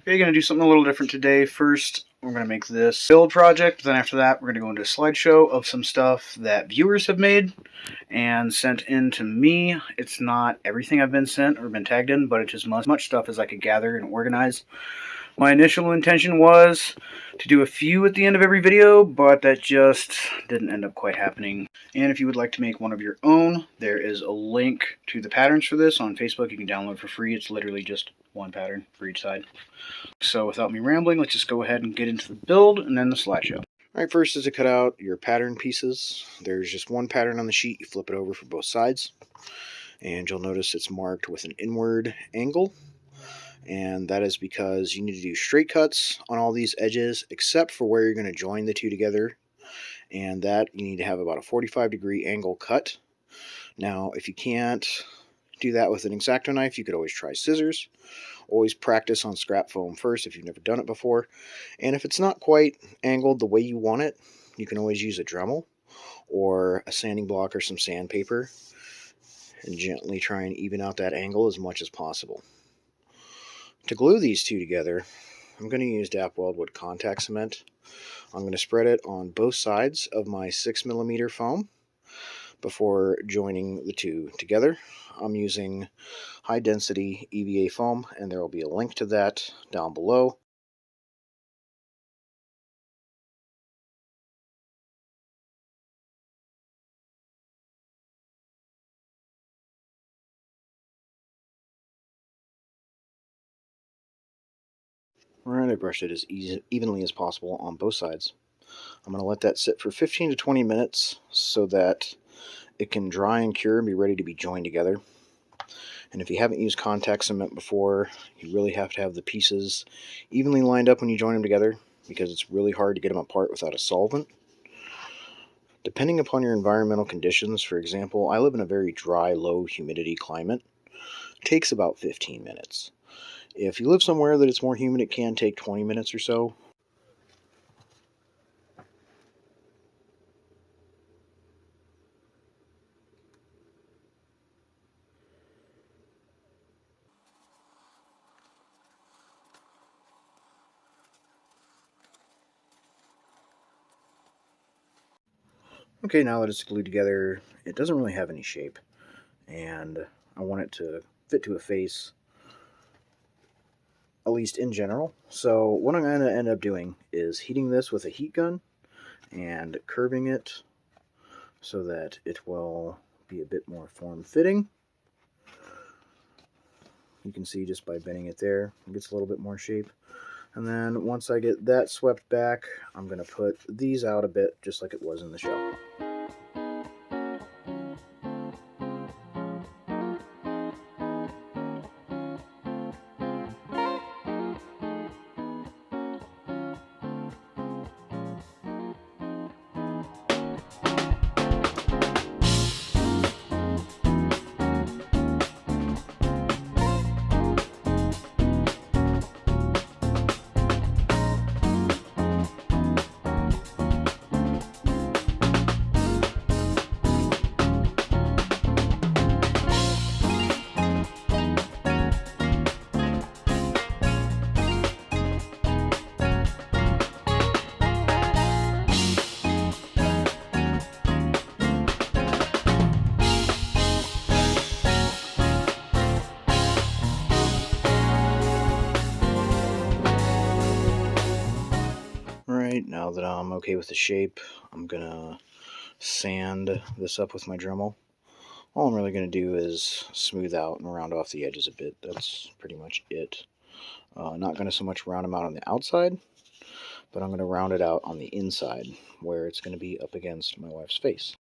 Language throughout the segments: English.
Okay, going to do something a little different today. First, we're going to make this build project. Then after that, we're going to go into a slideshow of some stuff that viewers have made and sent in to me. It's not everything I've been sent or been tagged in, but it's as much stuff as I could gather and organize. My initial intention was to do a few at the end of every video, but that just didn't end up quite happening. And if you would like to make one of your own, there is a link to the patterns for this on Facebook. You can download for free. It's literally just one pattern for each side. So without me rambling, let's just go ahead and get into the build and then the slideshow. Alright, first is to cut out your pattern pieces. There's just one pattern on the sheet. You flip it over for both sides. And you'll notice it's marked with an inward angle. And that is because you need to do straight cuts on all these edges except for where you're going to join the two together, and that you need to have about a 45-degree angle cut. Now if you can't do that with an X-Acto knife, you could always try scissors. Always practice on scrap foam first if you've never done it before, and if it's not quite angled the way you want it, you can always use a Dremel or a sanding block or some sandpaper and gently try and even out that angle as much as possible. To glue these two together, I'm going to use DAP Weldwood contact cement. I'm going to spread it on both sides of my 6mm foam before joining the two together. I'm using high density EVA foam, and there will be a link to that down below. Alright, I brushed it as evenly as possible on both sides. I'm going to let that sit for 15 to 20 minutes so that it can dry and cure and be ready to be joined together. And if you haven't used contact cement before, you really have to have the pieces evenly lined up when you join them together, because it's really hard to get them apart without a solvent. Depending upon your environmental conditions, for example, I live in a very dry, low humidity climate. It takes about 15 minutes. If you live somewhere that it's more humid, it can take 20 minutes or so. Okay, now that it's glued together, it doesn't really have any shape, and I want it to fit to a face, at least in general. So what I'm going to end up doing is heating this with a heat gun and curving it so that it will be a bit more form-fitting. You can see just by bending it there, it gets a little bit more shape. And then once I get that swept back, I'm going to put these out a bit just like it was in the show. Alright, now that I'm okay with the shape, I'm going to sand this up with my Dremel. All I'm really going to do is smooth out and round off the edges a bit. That's pretty much it. Not going to so much round them out on the outside, but I'm going to round it out on the inside, where it's going to be up against my wife's face.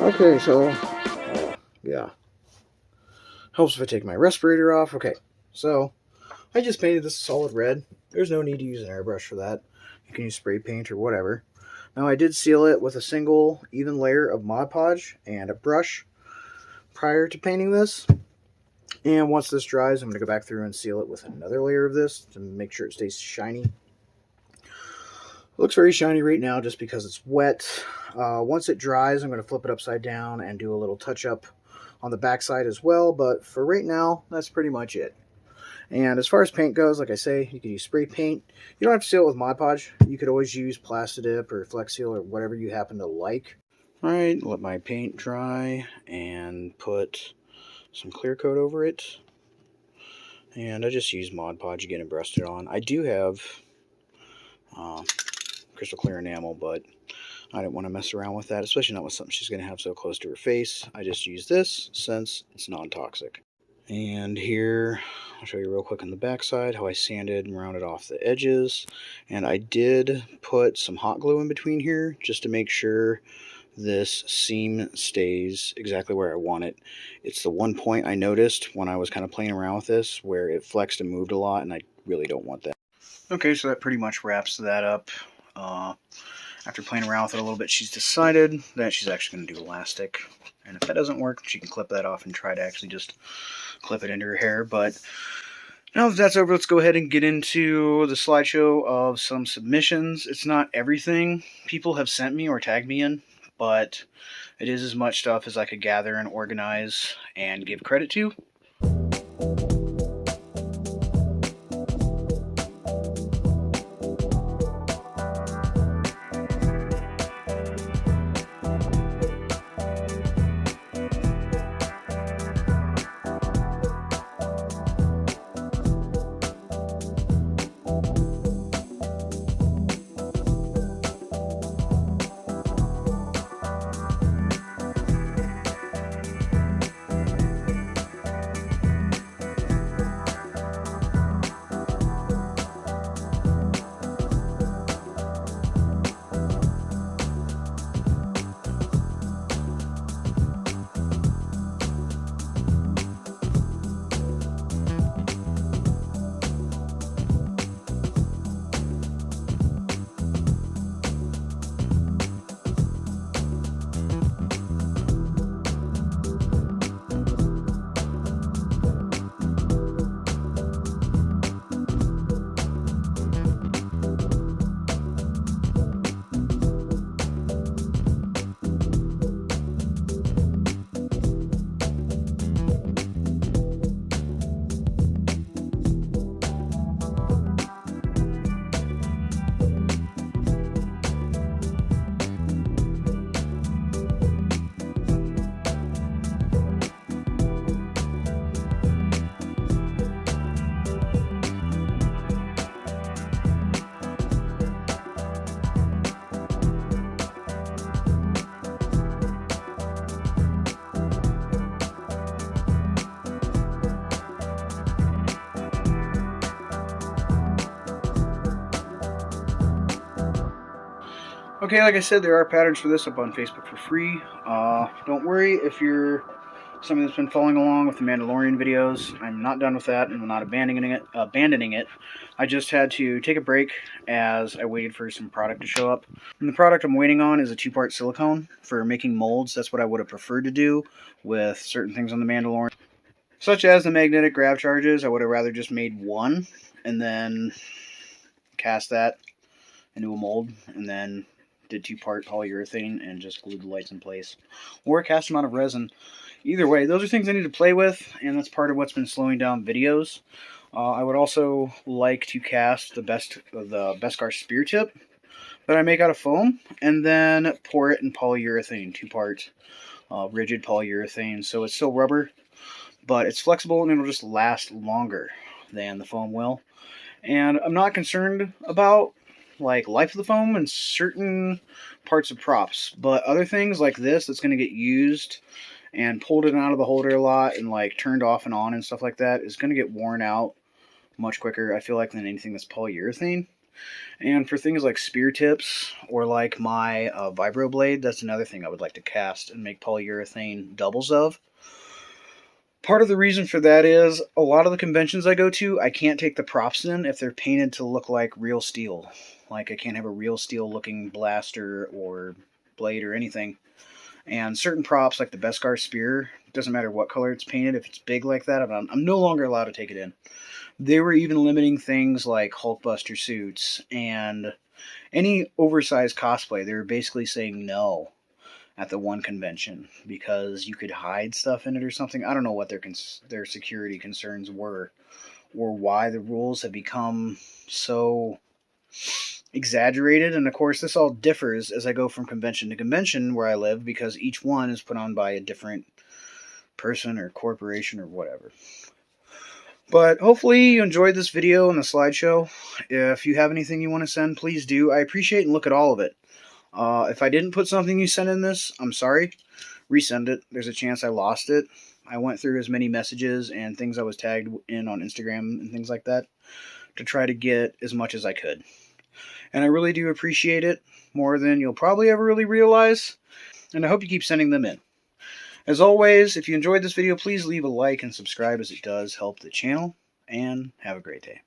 Okay, so, yeah. Helps if I take my respirator off. Okay, so I just painted this solid red. There's no need to use an airbrush for that. You can use spray paint or whatever. Now I did seal it with a single even layer of Mod Podge and a brush prior to painting this. And once this dries, I'm going to go back through and seal it with another layer of this to make sure it stays shiny. It looks very shiny right now just because it's wet. Once it dries, I'm going to flip it upside down and do a little touch-up on the backside as well. But for right now, that's pretty much it. And as far as paint goes, like I say, you can use spray paint. You don't have to seal it with Mod Podge. You could always use Plastidip or Flex Seal or whatever you happen to like. Alright, let my paint dry and put some clear coat over it. And I just use Mod Podge again and brushed it on. I do have crystal clear enamel, but I didn't want to mess around with that, especially not with something she's going to have so close to her face. I just use this since it's non-toxic. And here, I'll show you real quick on the back side how I sanded and rounded off the edges. And I did put some hot glue in between here just to make sure this seam stays exactly where I want it. It's the one point I noticed when I was kind of playing around with this where it flexed and moved a lot, and I really don't want that. Okay, so that pretty much wraps that up. After playing around with it a little bit, she's decided that she's actually going to do elastic. And if that doesn't work, she can clip that off and try to actually just clip it into her hair. But now that that's over, let's go ahead and get into the slideshow of some submissions. It's not everything people have sent me or tagged me in, but it is as much stuff as I could gather and organize and give credit to. Okay, like I said, there are patterns for this up on Facebook for free. Don't worry if you're somebody that's been following along with the Mandalorian videos. I'm not done with that, and I'm not abandoning it. I just had to take a break as I waited for some product to show up. And the product I'm waiting on is a 2-part silicone for making molds. That's what I would have preferred to do with certain things on the Mandalorian. Such as the magnetic grab charges, I would have rather just made one and then cast that into a mold and then did 2-part polyurethane and just glued the lights in place, or cast them out of resin. Either way, those are things I need to play with, and that's part of what's been slowing down videos. I would also like to cast the Beskar spear tip that I make out of foam, and then pour it in polyurethane, 2-part rigid polyurethane. So it's still rubber, but it's flexible and it'll just last longer than the foam will. And I'm not concerned about like life of the foam and certain parts of props, but other things like this that's going to get used and pulled in and out of the holder a lot and like turned off and on and stuff like that is going to get worn out much quicker, I feel like, than anything that's polyurethane. And for things like spear tips or like my vibro blade, that's another thing I would like to cast and make polyurethane doubles of. Part of the reason for that is a lot of the conventions I go to, I can't take the props in if they're painted to look like real steel. Like I can't have a real steel looking blaster or blade or anything. And certain props like the Beskar spear, doesn't matter what color it's painted, if it's big like that, I'm no longer allowed to take it in. They were even limiting things like Hulkbuster suits and any oversized cosplay. They were basically saying no at the one convention because you could hide stuff in it or something. I don't know what their security concerns were or why the rules have become so exaggerated. And of course, this all differs as I go from convention to convention where I live because each one is put on by a different person or corporation or whatever. But hopefully you enjoyed this video and the slideshow. If you have anything you want to send, please do. I appreciate and look at all of it. If I didn't put something you sent in this, I'm sorry. Resend it. There's a chance I lost it. I went through as many messages and things I was tagged in on Instagram and things like that to try to get as much as I could. And I really do appreciate it more than you'll probably ever really realize. And I hope you keep sending them in. As always, if you enjoyed this video, please leave a like and subscribe as it does help the channel. And have a great day.